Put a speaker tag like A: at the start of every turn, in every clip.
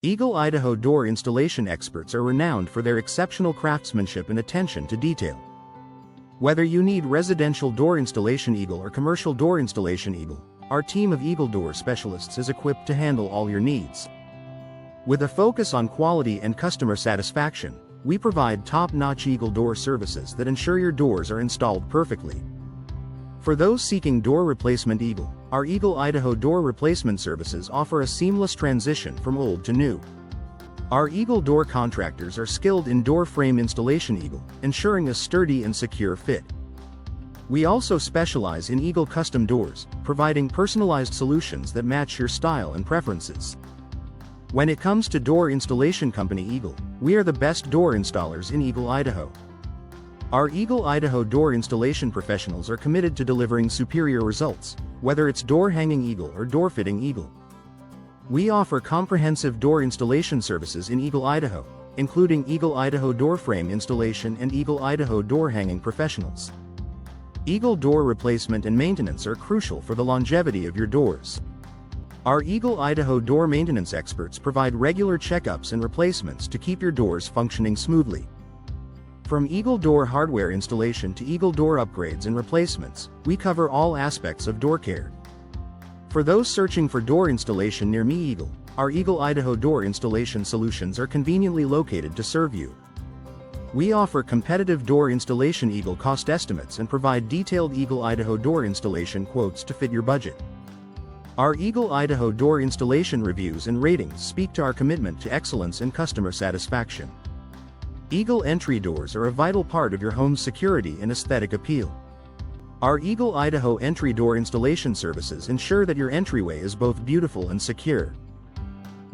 A: Eagle Idaho door installation experts are renowned for their exceptional craftsmanship and attention to detail. Whether you need residential door installation Eagle or commercial door installation Eagle, our team of Eagle Door specialists is equipped to handle all your needs. With a focus on quality and customer satisfaction, we provide top-notch Eagle Door services that ensure your doors are installed perfectly. For those seeking door replacement Eagle, our Eagle Idaho door replacement services offer a seamless transition from old to new. Our Eagle Door contractors are skilled in door frame installation Eagle, ensuring a sturdy and secure fit. We also specialize in Eagle custom doors, providing personalized solutions that match your style and preferences. When it comes to door installation company Eagle, we are the best door installers in Eagle, Idaho. Our Eagle Idaho door installation professionals are committed to delivering superior results, whether it's door hanging Eagle or door fitting Eagle. We offer comprehensive door installation services in Eagle, Idaho, including Eagle Idaho door frame installation and Eagle Idaho door hanging professionals. Eagle door replacement and maintenance are crucial for the longevity of your doors. Our Eagle Idaho door maintenance experts provide regular checkups and replacements to keep your doors functioning smoothly. From Eagle Door hardware installation to Eagle Door upgrades and replacements, we cover all aspects of door care. For those searching for door installation near me Eagle, our Eagle Idaho door installation solutions are conveniently located to serve you. We offer competitive door installation Eagle cost estimates and provide detailed Eagle Idaho door installation quotes to fit your budget. Our Eagle Idaho door installation reviews and ratings speak to our commitment to excellence and customer satisfaction. Eagle entry doors are a vital part of your home's security and aesthetic appeal. Our Eagle Idaho entry door installation services ensure that your entryway is both beautiful and secure.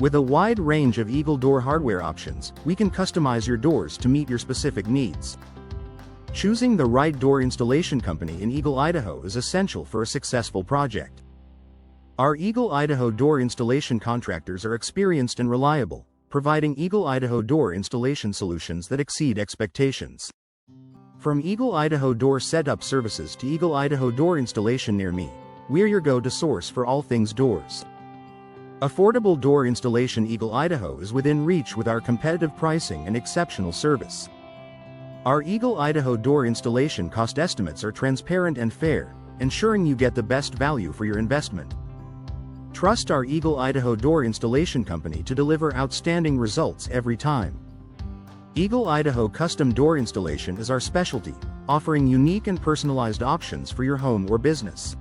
A: With a wide range of Eagle Door hardware options, we can customize your doors to meet your specific needs. Choosing the right door installation company in Eagle, Idaho is essential for a successful project. Our Eagle Idaho door installation contractors are experienced and reliable, providing Eagle Idaho door installation solutions that exceed expectations. From Eagle Idaho door setup services to Eagle Idaho door installation near me, we're your go-to source for all things doors. Affordable door installation Eagle Idaho is within reach with our competitive pricing and exceptional service. Our Eagle Idaho door installation cost estimates are transparent and fair, ensuring you get the best value for your investment. Trust our Eagle Idaho door installation company to deliver outstanding results every time. Eagle Idaho custom door installation is our specialty, offering unique and personalized options for your home or business.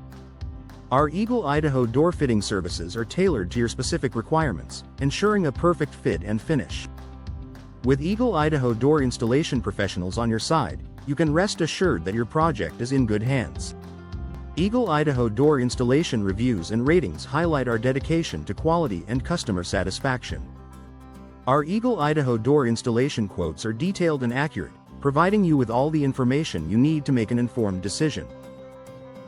A: Our Eagle Idaho door fitting services are tailored to your specific requirements, ensuring a perfect fit and finish. With Eagle Idaho door installation professionals on your side, you can rest assured that your project is in good hands. Eagle Idaho door installation reviews and ratings highlight our dedication to quality and customer satisfaction. Our Eagle Idaho door installation quotes are detailed and accurate, providing you with all the information you need to make an informed decision.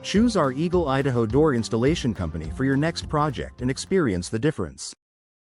A: Choose our Eagle Idaho door installation company for your next project and experience the difference.